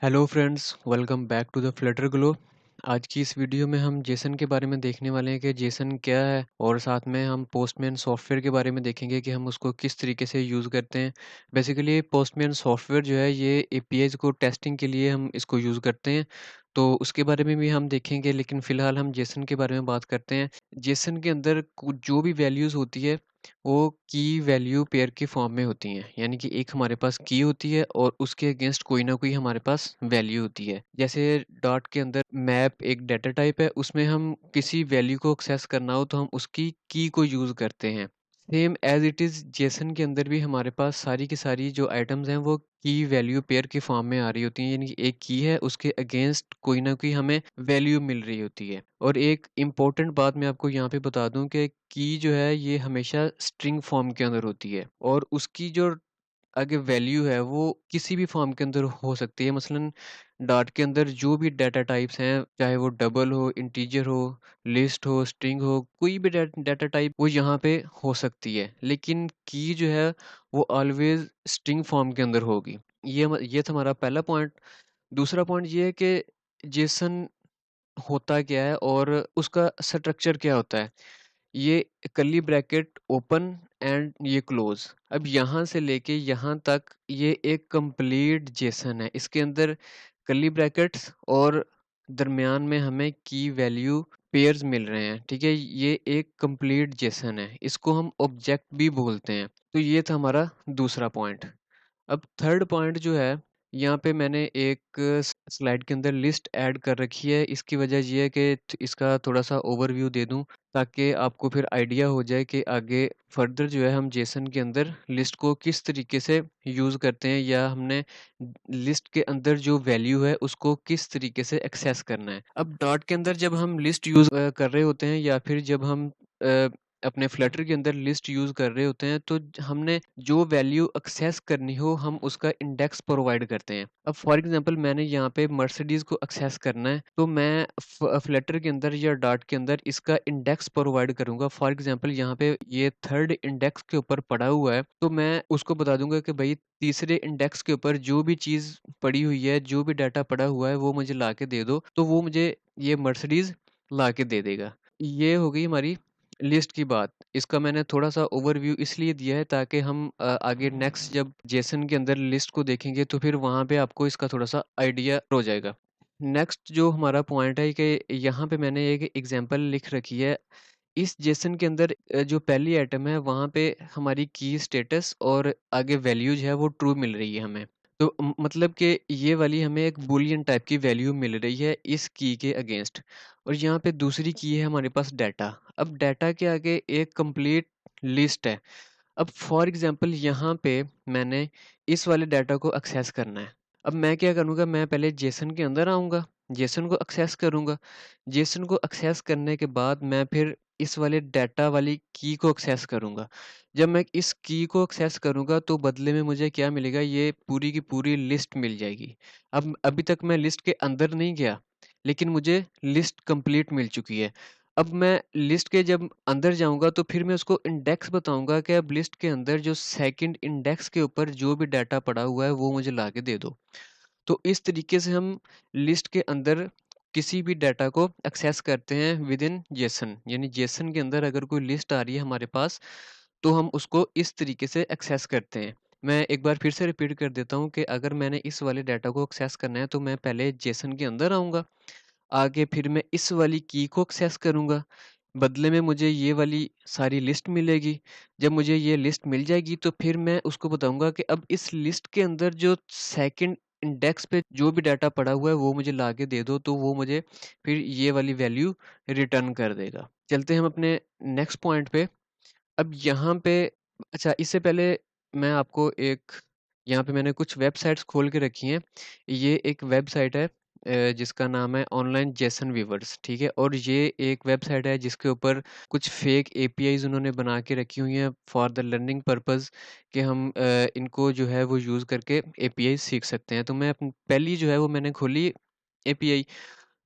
Hello friends, welcome back to the Flutter Glow. आज की इस वीडियो में हम जेसन के बारे में देखने वाले हैं कि जेसन क्या है, और साथ में हम पोस्टमैन सॉफ्टवेयर के बारे में देखेंगे कि हम उसको किस तरीके से यूज़ करते हैं। बेसिकली पोस्टमैन सॉफ्टवेयर जो है ये एपीआईज़ को टेस्टिंग के लिए हम इसको यूज़ करते हैं, तो उसके बारे में भी हम देखेंगे। लेकिन फ़िलहाल हम जेसन के बारे में बात करते हैं। जेसन के अंदर जो भी वैल्यूज़ होती है वो की वैल्यू पेयर के फॉर्म में होती हैं। यानी कि एक हमारे पास की होती है और उसके अगेंस्ट कोई ना कोई हमारे पास वैल्यू होती है। जैसे डॉट के अंदर मैप एक डाटा टाइप है, उसमें हम किसी वैल्यू को एक्सेस करना हो तो हम उसकी की को यूज़ करते हैं। Same as it is Jason के अंदर भी हमारे पास सारी की सारी जो आइटम्स हैं वो की वैल्यू पेयर के फॉर्म में आ रही होती हैं। यानी कि एक की है, उसके अगेंस्ट कोई ना कोई हमें वैल्यू मिल रही होती है। और एक इम्पोर्टेंट बात मैं आपको यहाँ पे बता दूँ कि की जो है ये हमेशा स्ट्रिंग फॉर्म के अंदर होती है, और उसकी जो आगे वैल्यू है वो किसी भी फॉर्म के अंदर हो सकती है। मसलन डॉट के अंदर जो भी डाटा टाइप्स हैं, चाहे वो डबल हो, इंटीजर हो, लिस्ट हो, स्ट्रिंग हो, कोई भी डाटा टाइप वो यहाँ पे हो सकती है। लेकिन की जो है वो ऑलवेज स्ट्रिंग फॉर्म के अंदर होगी। ये था हमारा पहला पॉइंट। दूसरा पॉइंट ये है कि जेसन होता क्या है और उसका स्ट्रक्चर क्या होता है। ये कर्ली ब्रैकेट ओपन एंड ये क्लोज। अब यहाँ से लेके यहाँ तक ये एक कंप्लीट जेसन है। इसके अंदर कर्ली ब्रैकेट्स और दरमियान में हमें की वैल्यू पेयर्स मिल रहे हैं। ठीक है, ये एक कंप्लीट जेसन है। इसको हम ऑब्जेक्ट भी बोलते हैं। तो ये था हमारा दूसरा पॉइंट। अब थर्ड पॉइंट जो है, यहाँ पे मैंने एक स्लाइड के अंदर लिस्ट ऐड कर रखी है। इसकी वजह ये है कि इसका थोड़ा-सा ओवरव्यू दे दूँ, ताकि आपको फिर आइडिया हो जाए कि आगे फर्दर जो है हम जेसन के अंदर लिस्ट को किस तरीके से यूज़ करते हैं, या हमने लिस्ट के अंदर जो वैल्यू है उसको किस तरीके से एक्सेस करना है। अब डॉट के अंदर जब हम लिस्ट यूज़ कर रहे होते हैं, या फिर जब हम अपने फ्लटर के अंदर लिस्ट यूज़ कर रहे होते हैं, तो हमने जो वैल्यू एक्सेस करनी हो हम उसका इंडेक्स प्रोवाइड करते हैं। अब फॉर एग्जांपल मैंने यहाँ पे मर्सिडीज को एक्सेस करना है, तो मैं फ्लटर के अंदर या डॉट के अंदर इसका इंडेक्स प्रोवाइड करूंगा। फॉर एग्जांपल यहाँ पे ये थर्ड इंडेक्स के ऊपर पड़ा हुआ है, तो मैं उसको बता दूंगा कि भाई तीसरे इंडेक्स के ऊपर जो भी चीज़ पड़ी हुई है, जो भी डाटा पड़ा हुआ है वो मुझे ला के दे दो, तो वो मुझे ये मर्सिडीज ला के दे देगा। ये हो गई हमारी लिस्ट की बात। इसका मैंने थोड़ा-सा ओवरव्यू इसलिए दिया है ताकि हम आगे नेक्स्ट जब जेसन के अंदर लिस्ट को देखेंगे तो फिर वहाँ पे आपको इसका थोड़ा-सा आइडिया हो जाएगा। नेक्स्ट जो हमारा पॉइंट है कि यहाँ पे मैंने एक एग्ज़ाम्पल लिख रखी है। इस जेसन के अंदर जो पहली आइटम है वहाँ पे हमारी की स्टेटस और आगे वैल्यूज़ है वो ट्रू मिल रही है हमें। तो मतलब कि ये वाली हमें एक बूलियन टाइप की वैल्यू मिल रही है इस की के अगेंस्ट। और यहाँ पे दूसरी की है हमारे पास डाटा। अब डाटा के आगे एक कंप्लीट लिस्ट है। अब फॉर एग्जांपल यहाँ पे मैंने इस वाले डाटा को एक्सेस करना है। अब मैं क्या करूँगा, मैं पहले जेसन के अंदर आऊँगा, जेसन को एक्सेस करूँगा। जेसन को एक्सेस करने के बाद मैं फिर इस वाले डाटा वाली की को एक्सेस करूँगा। जब मैं इस की को एक्सेस करूँगा तो बदले में मुझे क्या मिलेगा, ये पूरी की पूरी लिस्ट मिल जाएगी। अब अभी तक मैं लिस्ट के अंदर नहीं गया, लेकिन मुझे लिस्ट कंप्लीट मिल चुकी है। अब मैं लिस्ट के जब अंदर जाऊँगा तो फिर मैं उसको इंडेक्स बताऊँगा कि अब लिस्ट के अंदर जो सेकंड इंडेक्स के ऊपर जो भी डाटा पड़ा हुआ है वो मुझे लाके दे दो। तो इस तरीके से हम लिस्ट के अंदर किसी भी डाटा को एक्सेस करते हैं विद इन जेसन। यानी जेसन के अंदर अगर कोई लिस्ट आ रही है हमारे पास, तो हम उसको इस तरीके से एक्सेस करते हैं। मैं एक बार फिर से रिपीट कर देता हूँ कि अगर मैंने इस वाले डाटा को एक्सेस करना है तो मैं पहले जेसन के अंदर आऊँगा। आगे फिर मैं इस वाली की को एक्सेस करूँगा। बदले में मुझे ये वाली सारी लिस्ट मिलेगी। जब मुझे ये लिस्ट मिल जाएगी तो फिर मैं उसको बताऊँगा कि अब इस लिस्ट के अंदर जो सेकंड इंडेक्स पे जो भी डाटा पड़ा हुआ है वो मुझे लाके दे दो, तो वो मुझे फिर ये वाली वैल्यू रिटर्न कर देगा। चलते हैं हम अपने नेक्स्ट पॉइंट पे। अब यहाँ पे अच्छा, इससे पहले मैं आपको एक यहाँ पे मैंने कुछ वेबसाइट्स खोल के रखी हैं। ये एक वेबसाइट है जिसका नाम है ऑनलाइन जेसन वीवर्स, ठीक है? और ये एक वेबसाइट है जिसके ऊपर कुछ फेक एपीआईज़ उन्होंने बना के रखी हुई हैं फॉर द लर्निंग पर्पज़, कि हम इनको जो है वो यूज़ करके एपीआई सीख सकते हैं। तो मैं पहली जो है वो मैंने खोली एपीआई।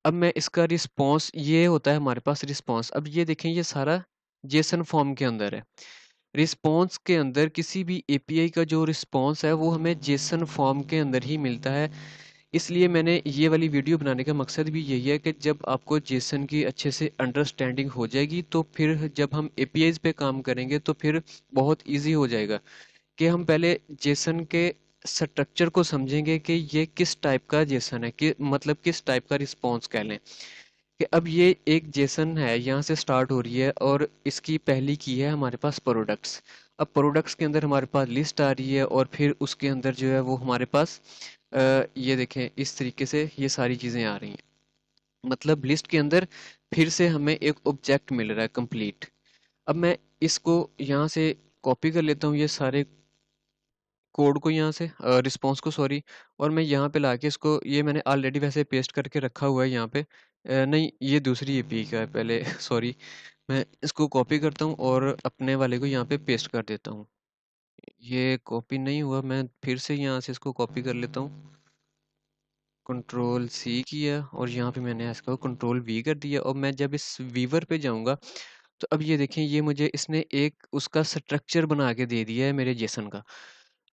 अब मैं इसका रिस्पॉन्स, ये होता है हमारे पास रिस्पॉन्स। अब ये देखें, ये सारा जेसन फॉर्म के अंदर है। रिस्पॉन्स के अंदर किसी भी एपीआई का जो रिस्पॉन्स है वो हमें जेसन फॉर्म के अंदर ही मिलता है। इसलिए मैंने ये वाली वीडियो बनाने का मकसद भी यही है कि जब आपको जेसन की अच्छे से अंडरस्टैंडिंग हो जाएगी तो फिर जब हम एपीआईज पे काम करेंगे तो फिर बहुत ईजी हो जाएगा कि हम पहले जेसन के स्ट्रक्चर को समझेंगे कि ये किस टाइप का जेसन है, कि मतलब किस टाइप का रिस्पॉन्स कह लें कि अब ये एक जेसन है, यहाँ से स्टार्ट हो रही है और इसकी पहली की है हमारे पास प्रोडक्ट्स। अब प्रोडक्ट्स के अंदर हमारे पास लिस्ट आ रही है और फिर उसके अंदर जो है वो हमारे पास ये देखें इस तरीके से ये सारी चीज़ें आ रही हैं। मतलब लिस्ट के अंदर फिर से हमें एक ऑब्जेक्ट मिल रहा है कंप्लीट। अब मैं इसको यहाँ से कॉपी कर लेता हूँ, ये सारे कोड को यहाँ से रिस्पॉन्स को सॉरी, और मैं यहाँ पे लाके इसको, ये मैंने ऑलरेडी वैसे पेस्ट करके रखा हुआ है यहाँ पे। नहीं, ये दूसरी एपी का है पहले सॉरी। मैं इसको कॉपी करता हूँ और अपने वाले को यहाँ पे पेस्ट कर देता हूँ। ये कॉपी नहीं हुआ, मैं फिर से यहाँ से इसको कॉपी कर लेता हूँ, कंट्रोल सी किया और यहाँ पे मैंने इसको कंट्रोल वी कर दिया। और मैं जब इस वीवर पे जाऊँगा तो अब ये देखें, ये मुझे इसने एक उसका स्ट्रक्चर बना के दे दिया है मेरे जेसन का।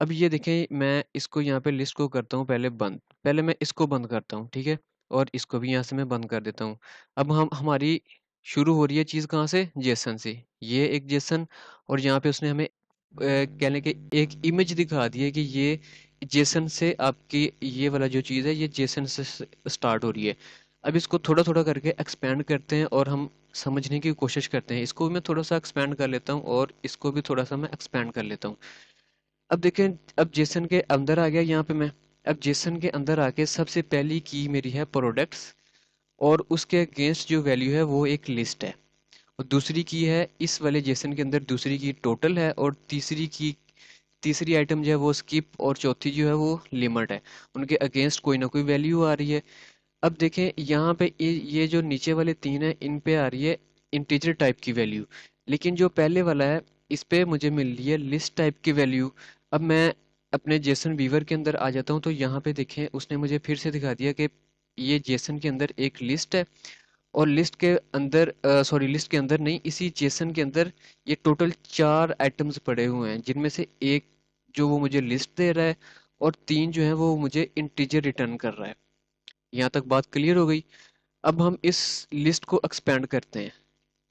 अब ये देखें, मैं इसको यहाँ पे लिस्ट को करता हूँ पहले बंद, पहले मैं इसको बंद करता हूँ, ठीक है? और इसको भी यहाँ से मैं बंद कर देता हूँ। अब हम हमारी शुरू हो रही है चीज़ कहाँ से? जेसन से। ये एक जेसन, और यहाँ पे उसने हमें कह लें कि एक इमेज दिखा दी है कि ये जेसन से आपकी ये वाला जो चीज़ है ये जेसन से स्टार्ट हो रही है। अब इसको थोड़ा थोड़ा करके एक्सपेंड करते हैं और हम समझने की कोशिश करते हैं। इसको भी मैं थोड़ा सा एक्सपेंड कर लेता हूँ और इसको भी थोड़ा सा मैं एक्सपेंड कर लेता हूँ। अब देखें, अब जेसन के अंदर आ गया यहाँ पे मैं। अब जेसन के अंदर आके सबसे पहली की मेरी है प्रोडक्ट्स, और उसके अगेंस्ट जो वैल्यू है वो एक लिस्ट है। और दूसरी की है इस वाले जेसन के अंदर, दूसरी की टोटल है, और तीसरी आइटम जो है वो स्किप, और चौथी जो है वो लिमिट है। उनके अगेंस्ट कोई ना कोई वैल्यू आ रही है। अब देखें यहाँ पे ये जो नीचे वाले तीन है इन पे आ रही है इंटीजर टाइप की वैल्यू, लेकिन जो पहले वाला है इस पे मुझे मिल रही है लिस्ट टाइप की वैल्यू। अब मैं अपने जेसन वीवर के अंदर आ जाता हूँ तो यहाँ पे देखें उसने मुझे फिर से दिखा दिया कि ये जेसन के अंदर एक लिस्ट है, और लिस्ट के अंदर सॉरी लिस्ट के अंदर नहीं, इसी जेसन के अंदर ये टोटल 4 आइटम्स पड़े हुए हैं, जिनमें से एक जो वो मुझे लिस्ट दे रहा है और 3 जो है वो मुझे इंटीजर रिटर्न कर रहा है। यहाँ तक बात क्लियर हो गई। अब हम इस लिस्ट को एक्सपेंड करते हैं।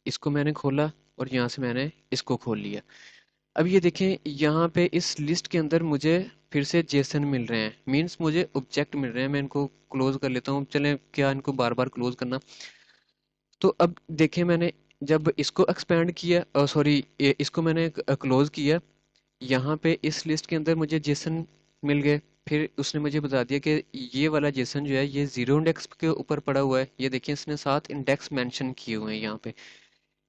इसको मैंने खोला और यहाँ से मैंने इसको खोल लिया। अब ये देखें, यहाँ पे इस लिस्ट के अंदर मुझे फिर से जेसन मिल रहे हैं, मीन्स मुझे ऑब्जेक्ट मिल रहे हैं। मैं इनको क्लोज कर लेता हूँ, चलें क्या इनको बार बार क्लोज करना। तो अब देखें, मैंने जब इसको एक्सपेंड किया, सॉरी इसको मैंने क्लोज किया, यहाँ पे इस लिस्ट के अंदर मुझे जेसन मिल गए। फिर उसने मुझे बता दिया कि ये वाला जेसन जो है ये 0 इंडेक्स के ऊपर पड़ा हुआ है। ये देखिए इसने 7 इंडेक्स मेंशन किए हुए हैं यहाँ पे।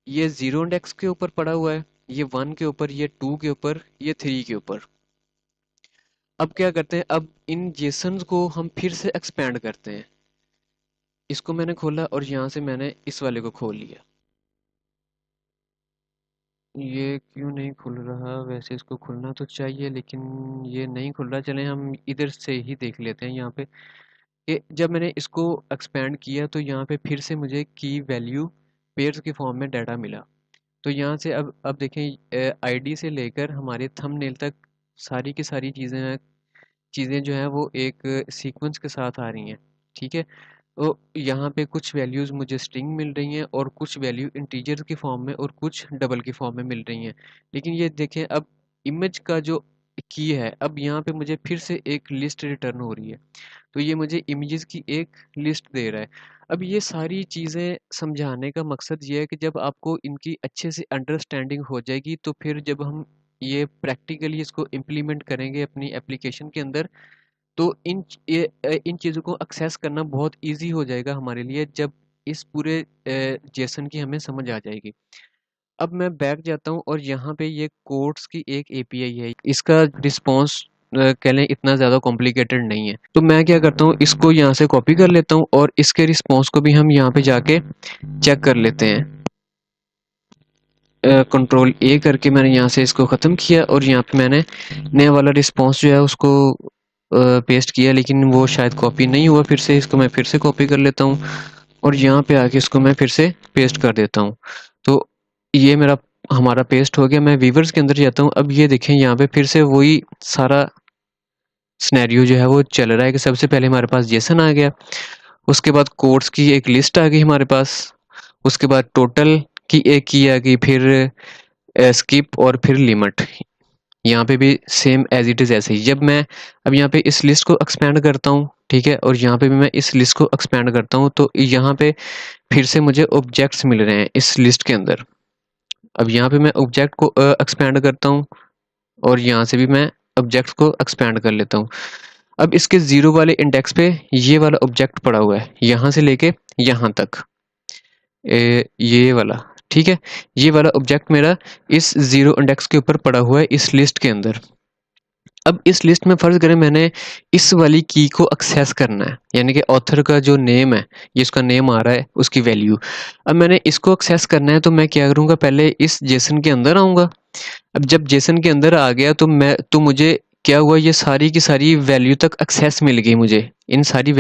ये 0 इंडेक्स के ऊपर पड़ा हुआ है, ये 1 के ऊपर, ये 2 के ऊपर, ये 3 के ऊपर। अब क्या करते हैं, अब इन जेसन्स को हम फिर से एक्सपेंड करते हैं। इसको मैंने खोला और यहाँ से मैंने इस वाले को खोल लिया। ये क्यों नहीं खुल रहा? वैसे इसको खुलना तो चाहिए लेकिन ये नहीं खुल रहा। चलें हम इधर से ही देख लेते हैं यहाँ पे कि जब मैंने इसको एक्सपेंड किया तो यहाँ पे फिर से मुझे की वैल्यू पेयर्स के फॉर्म में डाटा मिला। तो यहाँ से अब देखें, आईडी से लेकर हमारे थंबनेल तक सारी की सारी चीज़ें जो हैं वो एक सीक्वेंस के साथ आ रही हैं, ठीक है? तो यहाँ पे कुछ वैल्यूज़ मुझे स्ट्रिंग मिल रही हैं और कुछ वैल्यू इंटीजर की फॉर्म में और कुछ डबल की फॉर्म में मिल रही हैं। लेकिन ये देखें, अब इमेज का जो की है, अब यहाँ पे मुझे फिर से एक लिस्ट रिटर्न हो रही है। तो ये मुझे इमेजेस की एक लिस्ट दे रहा है। अब ये सारी चीज़ें समझाने का मकसद ये है कि जब आपको इनकी अच्छे से अंडरस्टैंडिंग हो जाएगी तो फिर जब हम ये प्रैक्टिकली इसको इम्प्लीमेंट करेंगे अपनी एप्लीकेशन के अंदर, तो इन चीज़ों को एक्सेस करना बहुत ईज़ी हो जाएगा हमारे लिए, जब इस पूरे जेसन की हमें समझ आ जाएगी। अब मैं बैक जाता हूँ और यहाँ पे ये कोड्स की एक एपीआई है। इसका रिस्पॉन्स कह लें इतना ज़्यादा कॉम्प्लिकेटेड नहीं है। तो मैं क्या करता हूँ, इसको यहाँ से कॉपी कर लेता हूँ और इसके रिस्पॉन्स को भी हम यहाँ पे जाके चेक कर लेते हैं। कंट्रोल ए करके मैंने यहाँ से इसको ख़त्म किया और यहाँ पे मैंने नया वाला रिस्पॉन्स जो है उसको पेस्ट किया, लेकिन वो शायद कॉपी नहीं हुआ। फिर से इसको मैं फिर से कॉपी कर लेता हूँ और यहाँ पे आके इसको मैं फिर से पेस्ट कर देता हूँ। तो ये मेरा हमारा पेस्ट हो गया। मैं वीवर्स के अंदर जाता हूँ। अब ये देखें, यहाँ पे फिर से वही सारा सिनेरियो जो है वो चल रहा है कि सबसे पहले हमारे पास जेसन आ गया, उसके बाद कोड्स की एक लिस्ट आ गई हमारे पास, उसके बाद टोटल की एक की आ गई, फिर स्किप और फिर लिमिट। यहाँ पे भी सेम एज इट इज़ ऐसे ही। जब मैं अब यहाँ पे इस लिस्ट को एक्सपेंड करता हूँ, ठीक है, और यहाँ पे भी मैं इस लिस्ट को एक्सपेंड करता हूँ, तो यहाँ पे फिर से मुझे ऑब्जेक्ट्स मिल रहे हैं इस लिस्ट के अंदर। अब यहाँ पे मैं ऑब्जेक्ट को एक्सपेंड करता हूँ और यहाँ से भी मैं ऑब्जेक्ट को एक्सपेंड कर लेता हूँ। अब इसके ज़ीरो वाले इंडेक्स पे ये वाला ऑब्जेक्ट पड़ा हुआ है, यहाँ से लेके यहाँ तक ये वाला, ठीक है, ये वाला ऑब्जेक्ट मेरा इस ज़ीरो इंडेक्स के ऊपर पड़ा हुआ है इस लिस्ट के अंदर। अब इस लिस्ट में फ़र्ज़ करें मैंने इस वाली की को एक्सेस करना है, यानी कि ऑथर का जो नेम है, ये इसका नेम आ रहा है, उसकी वैल्यू। अब मैंने इसको एक्सेस करना है, तो मैं क्या करूँगा, पहले इस जेसन के अंदर आऊँगा। अब जब जेसन के अंदर आ गया तो मुझे क्या हुआ, ये सारी की सारी वैल्यू तक एक्सेस मिल गई मुझे। इन सारी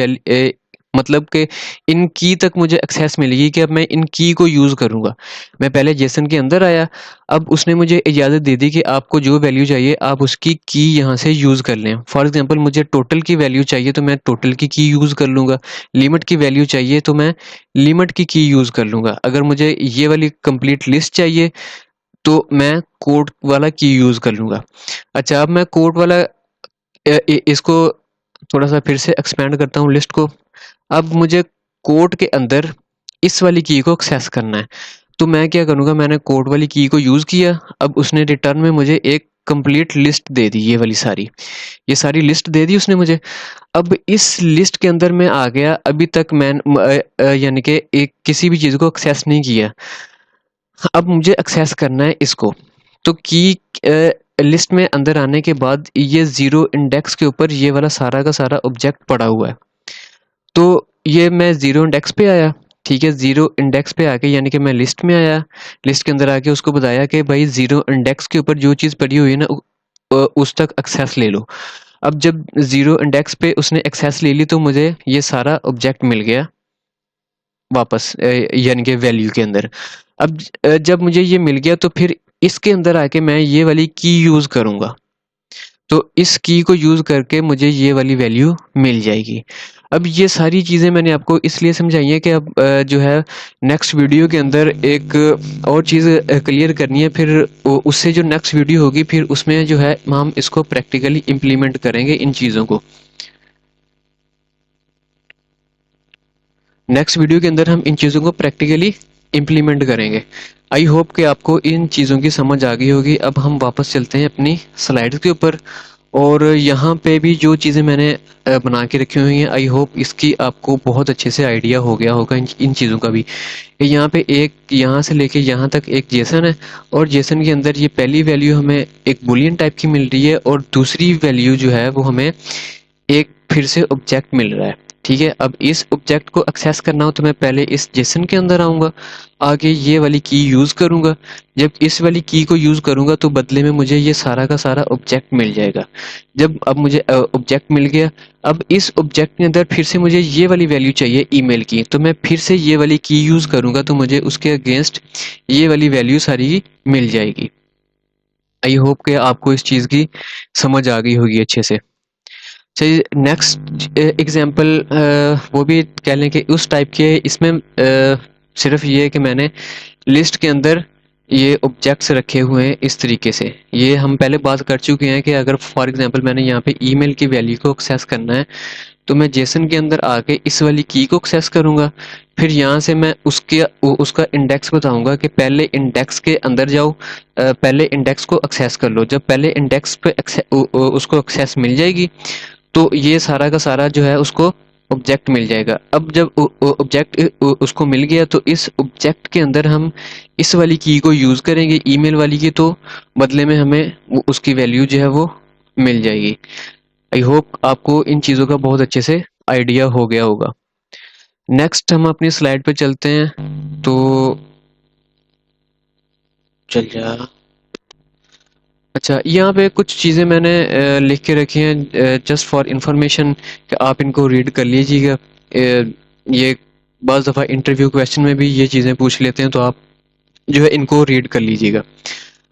मतलब कि इन की तक मुझे एक्सेस मिल गई कि अब मैं इन की को यूज़ करूँगा। मैं पहले जेसन के अंदर आया, अब उसने मुझे इजाज़त दे दी कि आपको जो वैल्यू चाहिए आप उसकी की यहाँ से यूज़ कर लें। फॉर एग्ज़ाम्पल मुझे टोटल की वैल्यू चाहिए तो मैं टोटल की यूज़ कर लूँगा। लिमिट की वैल्यू चाहिए तो मैं लिमिट की यूज़ कर लूँगा। अगर मुझे ये वाली कंप्लीट लिस्ट चाहिए तो मैं कोड वाला की यूज़ कर लूँगा। अच्छा, अब मैं कोड वाला इसको थोड़ा सा फिर से एक्सपेंड करता हूँ लिस्ट को। अब मुझे कोड के अंदर इस वाली की को एक्सेस करना है, तो मैं क्या करूँगा, मैंने कोड वाली की को यूज़ किया। अब उसने रिटर्न में मुझे एक कंप्लीट लिस्ट दे दी, ये वाली सारी, ये सारी लिस्ट दे दी उसने मुझे। अब इस लिस्ट के अंदर मैं आ गया, अभी तक मैं यानी कि एक किसी भी चीज़ को एक्सेस नहीं किया। अब मुझे एक्सेस करना है इसको, तो की लिस्ट में अंदर आने के बाद ये ज़ीरो इंडेक्स के ऊपर ये वाला सारा का सारा ऑब्जेक्ट पड़ा हुआ है। तो ये मैं ज़ीरो इंडेक्स पे आया, ठीक है, ज़ीरो इंडेक्स पे आके यानी कि मैं लिस्ट में आया, लिस्ट के अंदर आके उसको बताया कि भाई ज़ीरो इंडेक्स के ऊपर जो चीज़ पड़ी हुई है ना उस तक एक्सेस ले लो। अब जब ज़ीरो इंडेक्स पे उसने एक्सेस ले ली तो मुझे ये सारा ऑब्जेक्ट मिल गया वापस, यानी कि वैल्यू के अंदर। अब जब मुझे ये मिल गया तो फिर इसके अंदर आके मैं ये वाली की यूज़ करूँगा, तो इस की को यूज़ करके मुझे ये वाली वैल्यू मिल जाएगी। अब ये सारी चीज़ें मैंने आपको इसलिए समझाई हैं कि अब जो है नेक्स्ट वीडियो के अंदर एक और चीज़ क्लियर करनी है, फिर उससे जो नेक्स्ट वीडियो होगी फिर उसमें जो है हम इसको प्रैक्टिकली इम्प्लीमेंट करेंगे इन चीज़ों को। नेक्स्ट वीडियो के अंदर हम इन चीज़ों को प्रैक्टिकली इम्प्लीमेंट करेंगे। आई होप कि आपको इन चीज़ों की समझ आ गई होगी। अब हम वापस चलते हैं अपनी स्लाइड्स के ऊपर, और यहाँ पे भी जो चीज़ें मैंने बना के रखी हुई हैं, आई होप इसकी आपको बहुत अच्छे से आइडिया हो गया होगा इन चीज़ों का भी। यहाँ पे एक यहाँ से लेके यहाँ तक एक जेसन है, और जेसन के अंदर ये पहली वैल्यू हमें एक बुलियन टाइप की मिल रही है, और दूसरी वैल्यू जो है वो हमें एक फिर से ऑब्जेक्ट मिल रहा है, ठीक है। अब इस ऑब्जेक्ट को एक्सेस करना हो तो मैं पहले इस जेसन के अंदर आऊँगा, आगे ये वाली की यूज़ करूँगा। जब इस वाली की को यूज़ करूँगा तो बदले में मुझे ये सारा का सारा ऑब्जेक्ट मिल जाएगा। जब अब मुझे ऑब्जेक्ट मिल गया, अब इस ऑब्जेक्ट के अंदर फिर से मुझे ये वाली वैल्यू चाहिए ईमेल की, तो मैं फिर से ये वाली की यूज़ करूँगा, तो मुझे उसके अगेंस्ट ये वाली वैल्यू सारी मिल जाएगी। आई होप कि आपको इस चीज़ की समझ आ गई होगी अच्छे से। चलिए नेक्स्ट एग्जांपल वो भी कह लें कि उस टाइप के, इसमें सिर्फ ये है कि मैंने लिस्ट के अंदर ये ऑब्जेक्ट्स रखे हुए हैं इस तरीके से। ये हम पहले बात कर चुके हैं कि अगर फॉर एग्जांपल मैंने यहाँ पे ईमेल की वैल्यू को एक्सेस करना है, तो मैं जेसन के अंदर आके इस वाली की को एक्सेस करूँगा। फिर यहाँ से मैं उसका इंडेक्स बताऊँगा कि पहले इंडेक्स के अंदर जाओ, पहले इंडेक्स को एक्सेस कर लो। जब पहले इंडेक्स पे उसको एक्सेस मिल जाएगी तो ये सारा का सारा जो है उसको ऑब्जेक्ट मिल जाएगा। अब जब ऑब्जेक्ट उसको मिल गया तो इस ऑब्जेक्ट के अंदर हम इस वाली की को यूज़ करेंगे ईमेल वाली की, तो बदले में हमें उसकी वैल्यू जो है वो मिल जाएगी। आई होप आपको इन चीज़ों का बहुत अच्छे से आइडिया हो गया होगा। नेक्स्ट हम अपनी स्लाइड पे चलते हैं, तो चल जा। अच्छा, यहाँ पे कुछ चीज़ें मैंने लिख के रखी हैं जस्ट फॉर इंफॉर्मेशन, कि आप इनको रीड कर लीजिएगा। ये बाज़ दफ़ा इंटरव्यू क्वेश्चन में भी ये चीज़ें पूछ लेते हैं, तो आप जो है इनको रीड कर लीजिएगा।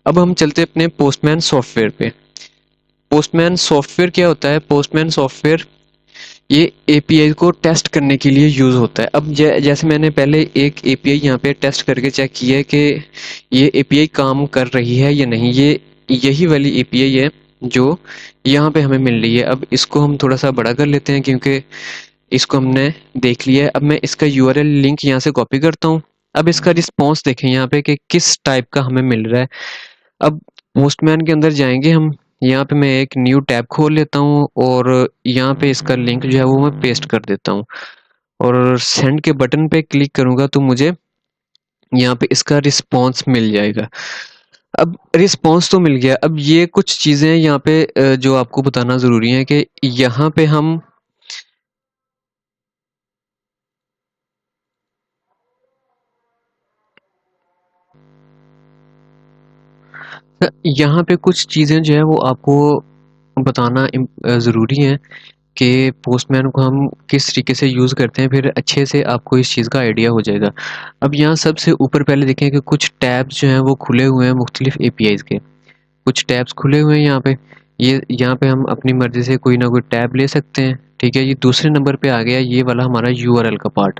अब हम चलते हैं अपने पोस्टमैन सॉफ्टवेयर पे। पोस्टमैन सॉफ्टवेयर क्या होता है? पोस्टमैन सॉफ्टवेयर ये एपीआई को टेस्ट करने के लिए यूज़ होता है। अब जैसे मैंने पहले एक एपीआई यहाँ पे टेस्ट करके चेक किया है कि ये एपीआई काम कर रही है या नहीं। ये यही वाली एपीआई है जो यहाँ पे हमें मिल रही है। अब इसको हम थोड़ा सा बड़ा कर लेते हैं क्योंकि इसको हमने देख लिया है। अब मैं इसका यूआरएल लिंक यहाँ से कॉपी करता हूँ। अब इसका रिस्पॉन्स देखें यहाँ पे कि किस टाइप का हमें मिल रहा है। अब पोस्टमैन के अंदर जाएंगे हम। यहाँ पे मैं एक न्यू टैब खोल लेता हूँ और यहाँ पे इसका लिंक जो है वो मैं पेस्ट कर देता हूँ और सेंड के बटन पे क्लिक करूँगा तो मुझे यहाँ पे इसका रिस्पॉन्स मिल जाएगा। अब रिस्पॉन्स तो मिल गया। अब ये कुछ चीज़ें यहाँ पे जो आपको बताना ज़रूरी है कि यहाँ पे हम यहाँ पे कुछ चीज़ें जो है वो आपको बताना ज़रूरी है कि पोस्टमैन को हम किस तरीके से यूज़ करते हैं, फिर अच्छे से आपको इस चीज़ का आइडिया हो जाएगा। अब यहाँ सबसे ऊपर पहले देखें कि कुछ टैब्स जो हैं वो खुले हुए हैं मुख्तलिफ एपीआईज़ के। कुछ टैब्स खुले हुए हैं यहाँ पे। ये यहाँ पे हम अपनी मर्ज़ी से कोई ना कोई टैब ले सकते हैं, ठीक है। ये दूसरे नंबर पे आ गया ये वाला हमारा यूआरएल का पार्ट।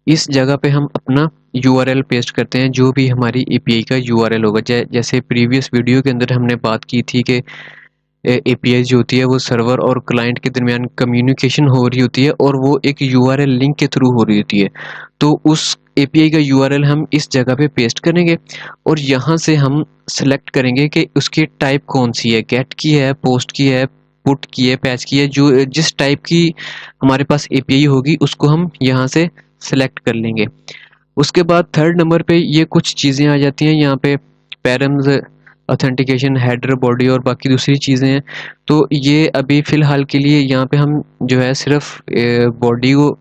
इस जगह पे हम अपना यूआरएल पेस्ट करते हैं, जो भी हमारी एपीआई का यूआरएल होगा। जैसे प्रीवियस वीडियो के अंदर हमने बात की थी कि एपीआई जो होती है वो सर्वर और क्लाइंट के दरमियान कम्युनिकेशन हो रही होती है और वो एक यूआरएल लिंक के थ्रू हो रही होती है। तो उस एपीआई का यूआरएल हम इस जगह पे पेस्ट करेंगे और यहाँ से हम सेलेक्ट करेंगे कि उसकी टाइप कौन सी है, गेट की है, पोस्ट की है, पुट की है, पैच की है। जो जिस टाइप की हमारे पास एपीआई होगी उसको हम यहाँ से सेलेक्ट कर लेंगे। उसके बाद थर्ड नंबर पे ये कुछ चीज़ें आ जाती हैं यहाँ पे, पैरम्स, ऑथेंटिकेशन, हेडर, बॉडी और बाकी दूसरी चीज़ें हैं। तो ये अभी फ़िलहाल के लिए यहाँ पे हम जो है सिर्फ बॉडी को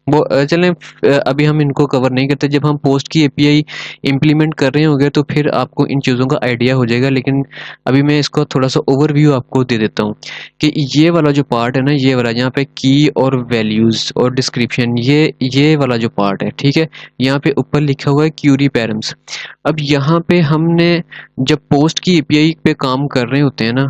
चलें, अभी हम इनको कवर नहीं करते। जब हम पोस्ट की एपीआई इम्प्लीमेंट कर रहे होंगे तो फिर आपको इन चीज़ों का आइडिया हो जाएगा। लेकिन अभी मैं इसको थोड़ा सा ओवरव्यू आपको दे देता हूँ कि ये वाला जो पार्ट है ना, ये वाला यहाँ पे की और वैल्यूज़ और डिस्क्रिप्शन, ये वाला जो पार्ट है, ठीक है। यहाँ पे ऊपर लिखा हुआ है क्यूरी पैरम्स। अब यहाँ पे हमने जब पोस्ट की एपीआई पे काम कर रहे होते हैं ना,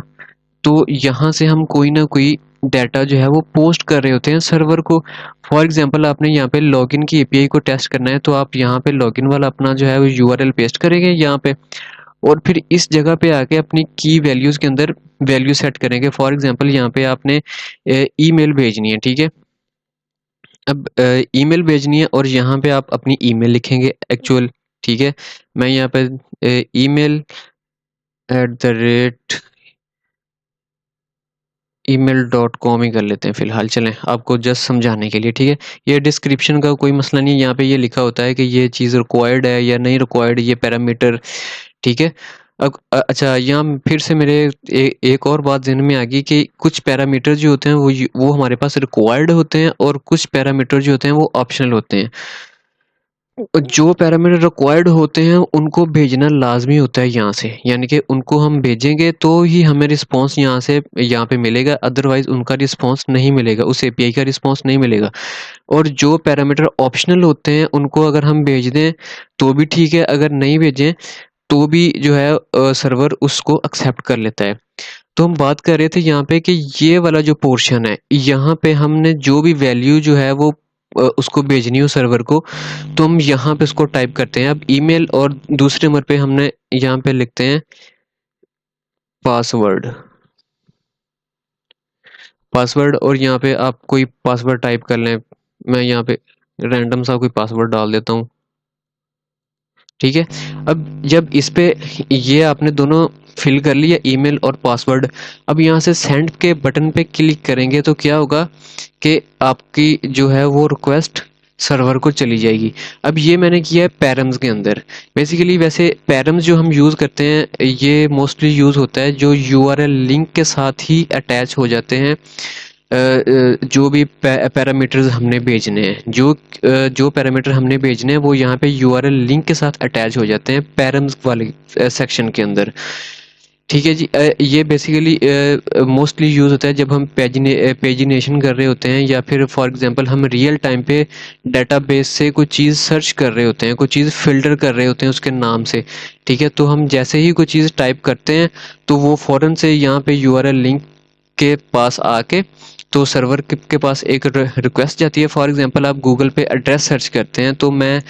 तो यहाँ से हम कोई ना कोई डाटा जो है वो पोस्ट कर रहे होते हैं सर्वर को। फॉर एग्जांपल आपने यहाँ पे लॉगिन की एपीआई को टेस्ट करना है तो आप यहाँ पे लॉगिन वाला अपना जो है वो यूआरएल पेस्ट करेंगे यहाँ पे और फिर इस जगह पे आके अपनी की वैल्यूज़ के अंदर वैल्यू सेट करेंगे। फॉर एग्जांपल यहाँ पे आपने ईमेल भेजनी है, ठीक है। अब ईमेल भेजनी है और यहाँ पे आप अपनी ईमेल लिखेंगे एक्चुअल, ठीक है। मैं यहाँ पे email @email.com ही कर लेते हैं फ़िलहाल, चलें आपको जस्ट समझाने के लिए, ठीक है। ये डिस्क्रिप्शन का कोई मसला नहीं है, यहाँ पे ये लिखा होता है कि ये चीज़ रिक्वायर्ड है या नहीं रिक्वायर्ड, ये पैरामीटर, ठीक है। अब अच्छा, यहाँ फिर से मेरे एक और बात ज़हन में आ गई कि कुछ पैरामीटर जो होते हैं वो हमारे पास रिक्वायर्ड होते हैं और कुछ पैरामीटर जो होते हैं वो ऑप्शनल होते हैं। जो पैरामीटर रिक्वायर्ड होते हैं उनको भेजना लाजमी होता है यहाँ से, यानी कि उनको हम भेजेंगे तो ही हमें रिस्पांस यहाँ पे मिलेगा, अदरवाइज उनका रिस्पांस नहीं मिलेगा, उस एपीआई का रिस्पांस नहीं मिलेगा। और जो पैरामीटर ऑप्शनल होते हैं उनको अगर हम भेज दें तो भी ठीक है, अगर नहीं भेजें तो भी जो है सर्वर उसको एक्सेप्ट कर लेता है। तो हम बात कर रहे थे यहाँ पे कि ये वाला जो पोर्शन है, यहाँ पे हमने जो भी वैल्यू जो है वो उसको भेजनी हो सर्वर को, तो हम यहाँ पे उसको टाइप करते हैं। अब ईमेल और दूसरे नंबर पे हमने यहाँ पे लिखते हैं पासवर्ड, पासवर्ड और यहाँ पे आप कोई पासवर्ड टाइप कर लें। मैं यहाँ पे रैंडम सा कोई पासवर्ड डाल देता हूँ, ठीक है। अब जब इस पे ये आपने दोनों फिल कर लिया, ईमेल और पासवर्ड, अब यहाँ से सेंड के बटन पे क्लिक करेंगे तो क्या होगा कि आपकी जो है वो रिक्वेस्ट सर्वर को चली जाएगी। अब ये मैंने किया है पैरम्स के अंदर। बेसिकली वैसे पैरम्स जो हम यूज़ करते हैं ये मोस्टली यूज़ होता है जो यूआरएल लिंक के साथ ही अटैच हो जाते हैं। जो भी पैरामीटर्स हमने भेजने हैं, जो पैरामीटर हमने भेजने हैं वो यहाँ पे यूआरएल लिंक के साथ अटैच हो जाते हैं पैरम्स वाले सेक्शन के अंदर, ठीक है जी। ये बेसिकली मोस्टली यूज़ होता है जब हम पेजिनेशन कर रहे होते हैं या फिर फॉर एग्जांपल हम रियल टाइम पे डेटाबेस से कोई चीज़ सर्च कर रहे होते हैं, कोई चीज़ फ़िल्टर कर रहे होते हैं उसके नाम से, ठीक है। तो हम जैसे ही कोई चीज़ टाइप करते हैं तो वो फ़ौरन से यहाँ पे यूआरएल लिंक के पास आके तो सर्वर के पास एक रिक्वेस्ट जाती है। फॉर एग्जांपल आप गूगल पे एड्रेस सर्च करते हैं तो मैं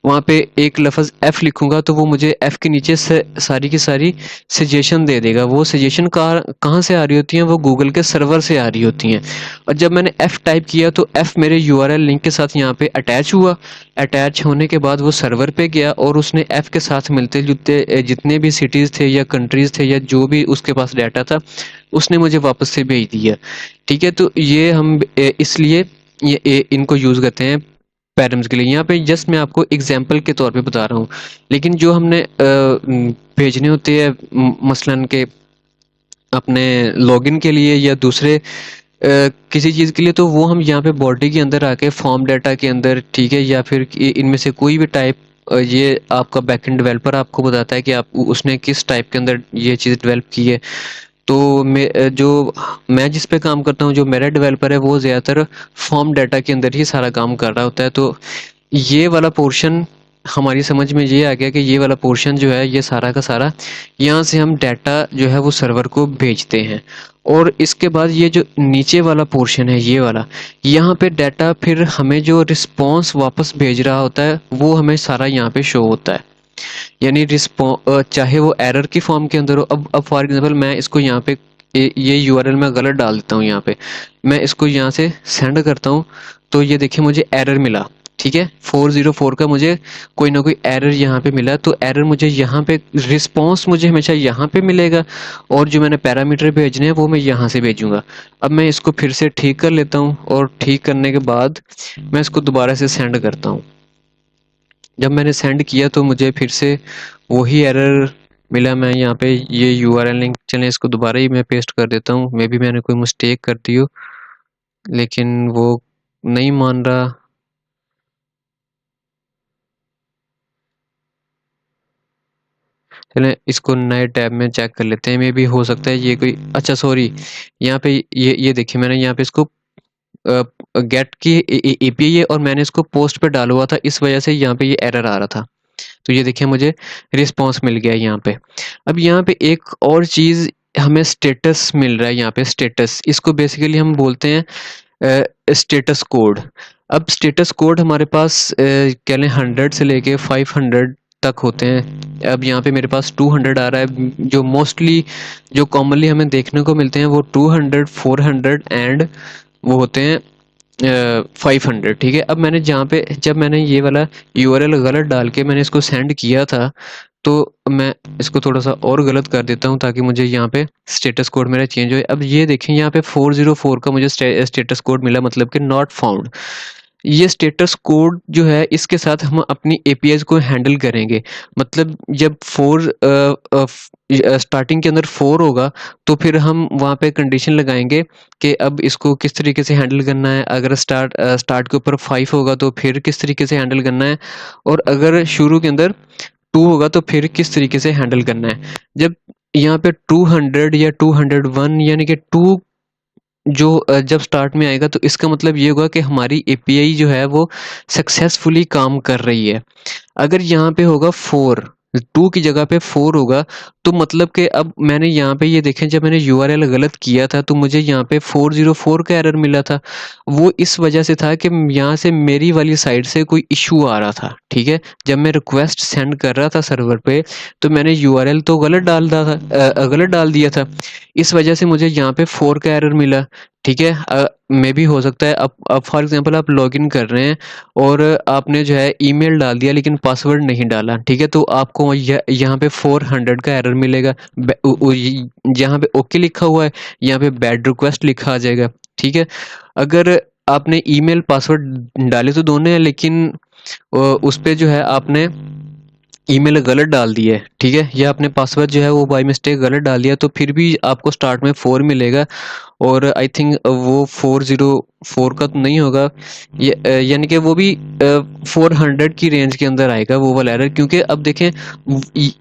वहाँ पे एक लफ्ज़ एफ़ लिखूंगा तो वो मुझे एफ़ के नीचे से सारी की सारी सजेशन दे देगा। वो सजेशन कहाँ से आ रही होती हैं? वो गूगल के सर्वर से आ रही होती हैं। और जब मैंने एफ़ टाइप किया तो एफ़ मेरे यूआरएल लिंक के साथ यहाँ पे अटैच हुआ। अटैच होने के बाद वो सर्वर पे गया और उसने एफ़ के साथ मिलते जुलते जितने भी सिटीज़ थे या कंट्रीज़ थे या जो भी उसके पास डाटा था उसने मुझे वापस से भेज दिया। ठीक है, तो ये हम इसलिए ये इनको यूज़ करते हैं पैरम्स के लिए। यहाँ पे जस्ट मैं आपको एग्जांपल के तौर पे बता रहा हूँ, लेकिन जो हमने भेजने होते हैं मसलन के अपने लॉगिन के लिए या दूसरे किसी चीज़ के लिए, तो वो हम यहाँ पे बॉडी के अंदर आके फॉर्म डाटा के अंदर, ठीक है, या फिर इनमें से कोई भी टाइप, ये आपका बैकएंड डेवलपर आपको बताता है कि आप उसने किस टाइप के अंदर ये चीज़ डेवलप की है। तो मैं जिस पे काम करता हूँ, जो मेरा डेवलपर है, वो ज़्यादातर फॉर्म डाटा के अंदर ही सारा काम कर रहा होता है। तो ये वाला पोर्शन हमारी समझ में ये आ गया कि ये वाला पोर्शन जो है ये सारा का सारा यहाँ से हम डाटा जो है वो सर्वर को भेजते हैं। और इसके बाद ये जो नीचे वाला पोर्शन है ये वाला, यहाँ पे डाटा फिर हमें जो रिस्पॉन्स वापस भेज रहा होता है वो हमें सारा यहाँ पे शो होता है। यानी चाहे वो एरर की फॉर्म के अंदर हो। अब फॉर एग्जांपल मैं इसको यहाँ पे ये यूआरएल मैं गलत डाल देता हूँ। यहाँ पे मैं इसको यहाँ से सेंड करता हूँ तो ये देखिए मुझे एरर मिला। ठीक है, 404 का मुझे कोई ना कोई एरर यहाँ पे मिला। तो एरर मुझे यहाँ पे, रिस्पॉन्स मुझे हमेशा यहाँ पे मिलेगा और जो मैंने पैरामीटर भेजने हैं वो मैं यहाँ से भेजूंगा। अब मैं इसको फिर से ठीक कर लेता हूँ और ठीक करने के बाद मैं इसको दोबारा से सेंड करता हूँ। जब मैंने सेंड किया तो मुझे फिर से वही एरर मिला। मैं यहाँ पे ये यूआरएल लिंक, चलें इसको दोबारा ही मैं पेस्ट कर देता हूँ। मे बी मैंने कोई मिस्टेक कर दी हो, लेकिन वो नहीं मान रहा। चलें इसको नए टैब में चेक कर लेते हैं। मे बी हो सकता है ये कोई, अच्छा सॉरी, यहाँ पे ये देखिए मैंने यहाँ पे इसको गेट की एपीआई है और मैंने इसको पोस्ट पे डाला हुआ था, इस वजह से यहाँ पे ये एरर आ रहा था। तो ये देखिए मुझे रिस्पांस मिल गया यहाँ पे। अब यहाँ पे एक और चीज़ हमें स्टेटस मिल रहा है। यहाँ पे स्टेटस, इसको बेसिकली हम बोलते हैं स्टेटस कोड। अब स्टेटस कोड हमारे पास कह लें 100 से लेके 500 तक होते हैं। अब यहाँ पे मेरे पास 200 आ रहा है। जो मोस्टली जो कॉमनली हमें देखने को मिलते हैं वो 200, 400 एंड वो होते हैं 500। ठीक है, अब मैंने जहाँ पे, जब मैंने ये वाला यूआरएल गलत डाल के मैंने इसको सेंड किया था, तो मैं इसको थोड़ा सा और गलत कर देता हूँ ताकि मुझे यहाँ पे स्टेटस कोड मेरा चेंज हो। अब ये देखें यहाँ पे 404 का मुझे स्टेटस कोड मिला, मतलब कि नॉट फाउंड। ये स्टेटस कोड जो है इसके साथ हम अपनी एपीआईज को हैंडल करेंगे। मतलब जब 4 स्टार्टिंग के अंदर 4 होगा तो फिर हम वहाँ पे कंडीशन लगाएंगे कि अब इसको किस तरीके से हैंडल करना है। अगर स्टार्ट के ऊपर 5 होगा तो फिर किस तरीके से हैंडल करना है, और अगर शुरू के अंदर 2 होगा तो फिर किस तरीके से हैंडल करना है। जब यहाँ पे 200 या 201 यानी कि 2 जो जब स्टार्ट में आएगा तो इसका मतलब ये होगा कि हमारी एपीआई जो है वो सक्सेसफुली काम कर रही है। अगर यहाँ पे होगा 4, 2 की जगह पे 4 होगा तो मतलब कि अब मैंने यहाँ पे ये देखें, जब मैंने यूआरएल गलत किया था तो मुझे यहाँ पे 404 का एरर मिला था। वो इस वजह से था कि यहाँ से मेरी वाली साइड से कोई इशू आ रहा था। ठीक है, जब मैं रिक्वेस्ट सेंड कर रहा था सर्वर पे तो मैंने यूआरएल तो गलत डाल दिया था, इस वजह से मुझे यहाँ पे 4 का एरर मिला। ठीक है, मे भी हो सकता है अब फॉर एग्जांपल आप लॉगिन कर रहे हैं और आपने जो है ईमेल डाल दिया लेकिन पासवर्ड नहीं डाला। ठीक है, तो आपको यहाँ पे 400 का एरर मिलेगा। जहाँ पे ओके लिखा हुआ है यहाँ पे बैड रिक्वेस्ट लिखा आ जाएगा। ठीक है, अगर आपने ईमेल पासवर्ड डाले तो दोनों हैं, लेकिन उस पे जो है आपने ईमेल गलत डाल दी है, ठीक है, या आपने पासवर्ड जो है वो बाय मिस्टेक गलत डाल दिया, तो फिर भी आपको स्टार्ट में 4 मिलेगा। और आई थिंक वो 404 का तो नहीं होगा, यानी कि वो भी 400 की रेंज के अंदर आएगा वो वाला एरर। क्योंकि अब देखें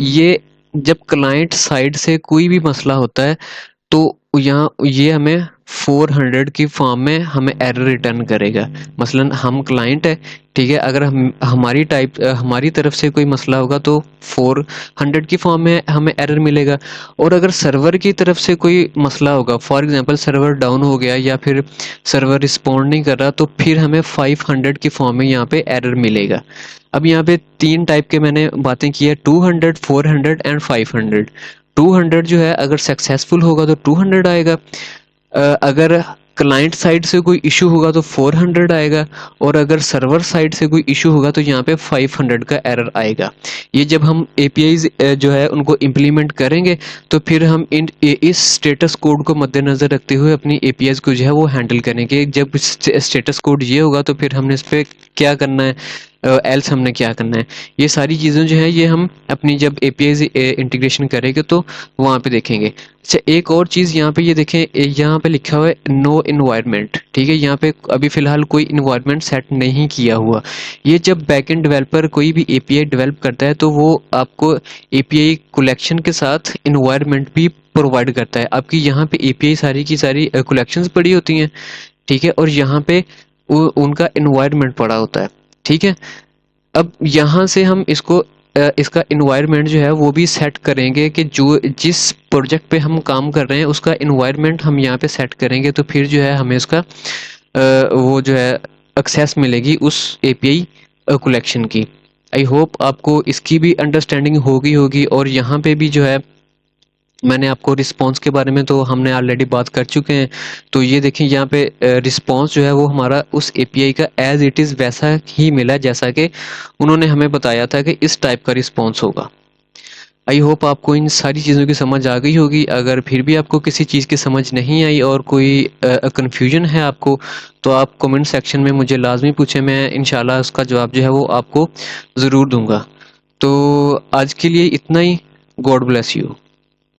ये जब क्लाइंट साइड से कोई भी मसला होता है तो यहाँ ये हमें 400 की फॉर्म में हमें एरर रिटर्न करेगा। मसलन हम क्लाइंट है, ठीक है, अगर हमारी तरफ से कोई मसला होगा तो 400 की फॉर्म में हमें एरर मिलेगा। और अगर सर्वर की तरफ से कोई मसला होगा, फॉर एग्जांपल सर्वर डाउन हो गया या फिर सर्वर रिस्पॉन्ड नहीं कर रहा, तो फिर हमें 500 की फॉर्म में यहाँ पे एरर मिलेगा। अब यहाँ पे 3 टाइप के मैंने बातें की है, 200, 400 एंड 500। 200 जो है अगर सक्सेसफुल होगा तो 200 आएगा, अगर क्लाइंट साइड से कोई इशू होगा तो 400 आएगा, और अगर सर्वर साइड से कोई इशू होगा तो यहाँ पे 500 का एरर आएगा। ये जब हम एपीआईज जो है उनको इम्प्लीमेंट करेंगे तो फिर हम इस स्टेटस कोड को मद्देनज़र रखते हुए अपनी एपीआईज को जो है वो हैंडल करेंगे। जब स्टेटस कोड ये होगा तो फिर हमने इस पर क्या करना है, एल्स हमने क्या करना है, ये सारी चीज़ें जो है ये हम अपनी जब एपीआई इंटीग्रेशन करेंगे तो वहाँ पे देखेंगे। अच्छा, एक और चीज़ यहाँ पे ये देखें, यहाँ पे लिखा हुआ है नो इन्वायरमेंट, ठीक है, यहाँ पे अभी फ़िलहाल कोई इन्वायरमेंट सेट नहीं किया हुआ। ये जब बैकएंड डेवलपर कोई भी एपीआई डेवलप करता है तो वो आपको एपीआई कलेक्शन के साथ इन्वायरमेंट भी प्रोवाइड करता है। आपकी यहाँ पे एपीआई सारी की सारी कलेक्शंस पड़ी होती हैं, ठीक है, और यहाँ पे उनका इन्वायरमेंट पड़ा होता है, ठीक है। अब यहाँ से हम इसका इन्वायरमेंट जो है वो भी सेट करेंगे कि जो जिस प्रोजेक्ट पे हम काम कर रहे हैं उसका इन्वायरमेंट हम यहाँ पे सेट करेंगे, तो फिर जो है हमें उसका वो जो है एक्सेस मिलेगी उस एपीआई कलेक्शन की। आई होप आपको इसकी भी अंडरस्टैंडिंग होगी। और यहाँ पे भी जो है मैंने आपको रिस्पांस के बारे में तो हमने ऑलरेडी बात कर चुके हैं। तो ये देखें यहाँ पे रिस्पांस जो है वो हमारा उस एपीआई का एज इट इज़ वैसा ही मिला जैसा कि उन्होंने हमें बताया था कि इस टाइप का रिस्पांस होगा। आई होप आपको इन सारी चीज़ों की समझ आ गई होगी। अगर फिर भी आपको किसी चीज़ की समझ नहीं आई और कोई कन्फ्यूजन है आपको, तो आप कमेंट सेक्शन में मुझे लाजमी पूछें, मैं इंशाल्लाह उसका जवाब जो है वो आपको ज़रूर दूंगा। तो आज के लिए इतना ही। God bless you.